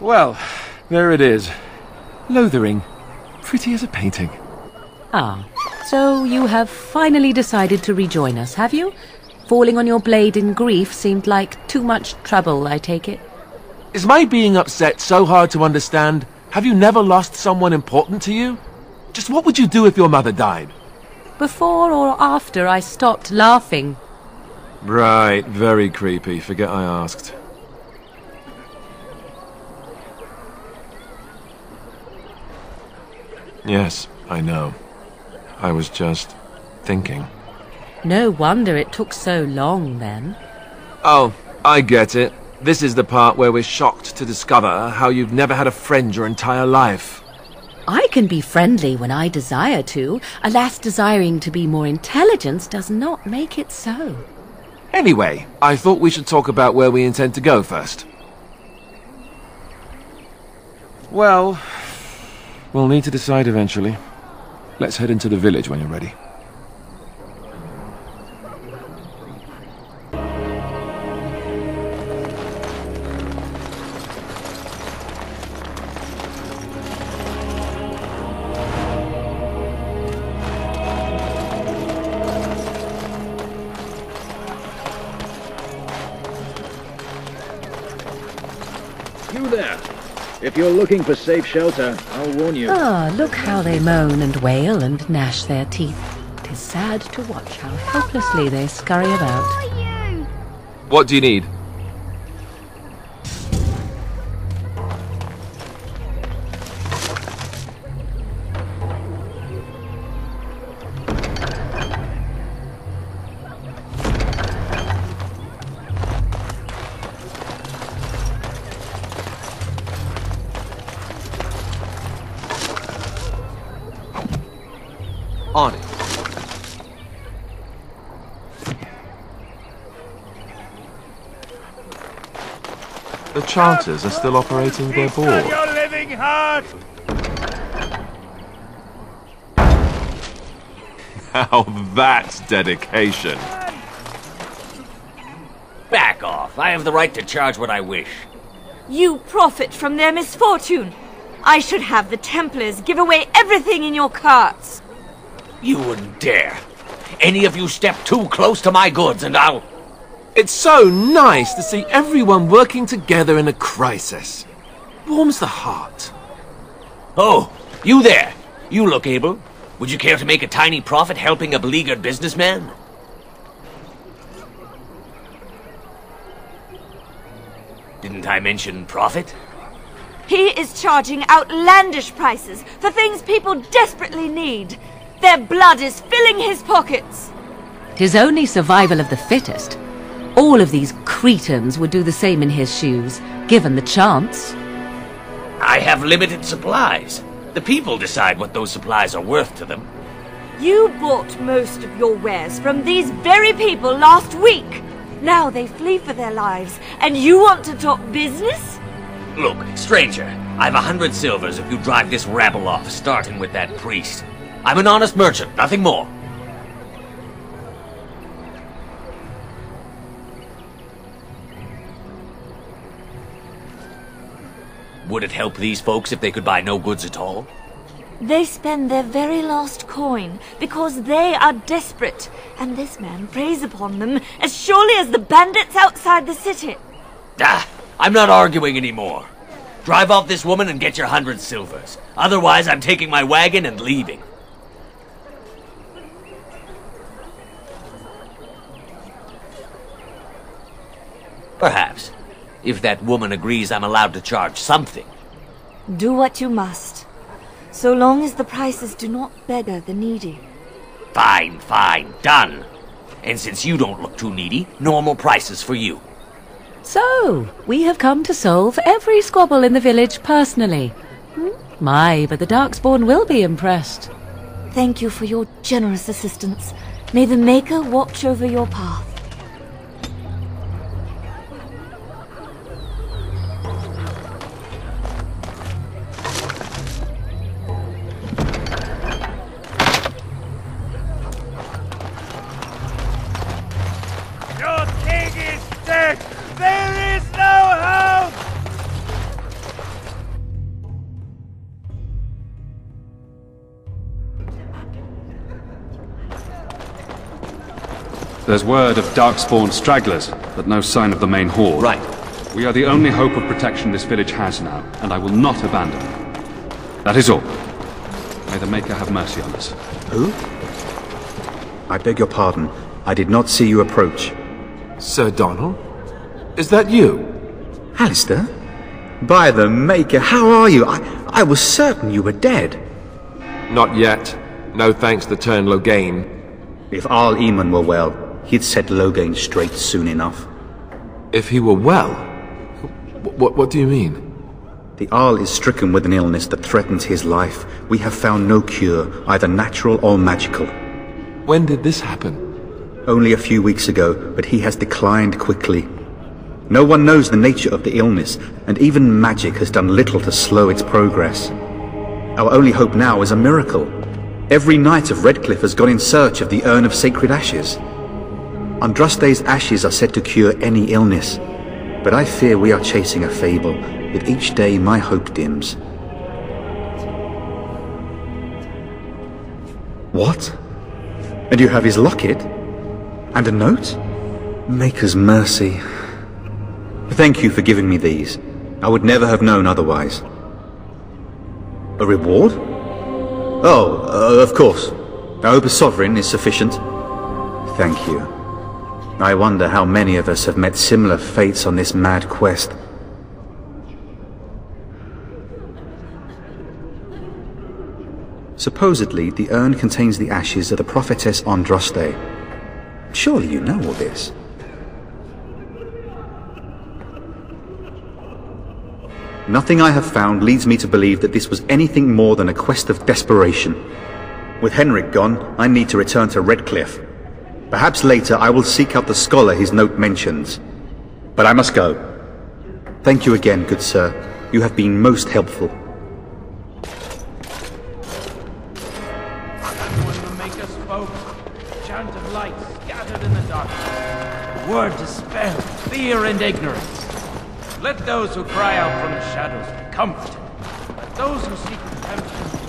Well, there it is. Lothering. Pretty as a painting. Ah, so you have finally decided to rejoin us, have you? Falling on your blade in grief seemed like too much trouble, I take it. Is my being upset so hard to understand? Have you never lost someone important to you? Just what would you do if your mother died? Before or after I stopped laughing. Right, very creepy. Forget I asked. Yes, I know. I was just thinking. No wonder it took so long, then. Oh, I get it. This is the part where we're shocked to discover how you've never had a friend your entire life. I can be friendly when I desire to. Alas, desiring to be more intelligent does not make it so. Anyway, I thought we should talk about where we intend to go first. Well, we'll need to decide eventually. Let's head into the village when you're ready. You there! If you're looking for safe shelter, I'll warn you. Ah, look how they moan and wail and gnash their teeth. 'Tis sad to watch how helplessly they scurry about. What do you need? On it. The chanters are still operating their board. Your living heart! Now that's dedication. Back off. I have the right to charge what I wish. You profit from their misfortune. I should have the Templars give away everything in your carts. You wouldn't dare. Any of you step too close to my goods and I'll... It's so nice to see everyone working together in a crisis. Warms the heart. Oh, you there. You look able. Would you care to make a tiny profit helping a beleaguered businessman? Didn't I mention profit? He is charging outlandish prices for things people desperately need. Their blood is filling his pockets. 'Tis only survival of the fittest. All of these cretins would do the same in his shoes, given the chance. I have limited supplies. The people decide what those supplies are worth to them. You bought most of your wares from these very people last week. Now they flee for their lives, and you want to talk business? Look, stranger, I've 100 silvers if you drive this rabble off, starting with that priest. I'm an honest merchant, nothing more. Would it help these folks if they could buy no goods at all? They spend their very last coin because they are desperate, and this man preys upon them as surely as the bandits outside the city. Ah, I'm not arguing anymore. Drive off this woman and get your 100 silvers. Otherwise, I'm taking my wagon and leaving. Perhaps. If that woman agrees I'm allowed to charge something. Do what you must, so long as the prices do not beggar the needy. Fine, fine, done. And since you don't look too needy, normal prices for you. So, we have come to solve every squabble in the village personally. My, but the Darkspawn will be impressed. Thank you for your generous assistance. May the Maker watch over your path. There's word of darkspawn stragglers, but no sign of the main horde. Right. We are the only hope of protection this village has now, and I will not abandon it. That is all. May the Maker have mercy on us. Who? I beg your pardon. I did not see you approach. Sir Donald? Is that you? Alistair? By the Maker, how are you? I was certain you were dead. Not yet. No thanks to Turn Loghain. If Arl Eamon were well, he'd set Loghain straight soon enough. If he were well? What do you mean? The Arl is stricken with an illness that threatens his life. We have found no cure, either natural or magical. When did this happen? Only a few weeks ago, but he has declined quickly. No one knows the nature of the illness, and even magic has done little to slow its progress. Our only hope now is a miracle. Every knight of Redcliffe has gone in search of the Urn of Sacred Ashes. Andraste's ashes are said to cure any illness, but I fear we are chasing a fable. With each day my hope dims. What? And you have his locket? And a note? Maker's mercy. Thank you for giving me these. I would never have known otherwise. A reward? Oh, of course. I hope a sovereign is sufficient. Thank you. I wonder how many of us have met similar fates on this mad quest. Supposedly, the urn contains the ashes of the prophetess Andraste. Surely you know all this. Nothing I have found leads me to believe that this was anything more than a quest of desperation. With Henrik gone, I need to return to Redcliffe. Perhaps later I will seek out the scholar his note mentions. But I must go. Thank you again, good sir. You have been most helpful. When the Maker spoke, a chant of light scattered in the darkness. A word dispelled fear and ignorance. Let those who cry out from the shadows be comforted. Let those who seek redemption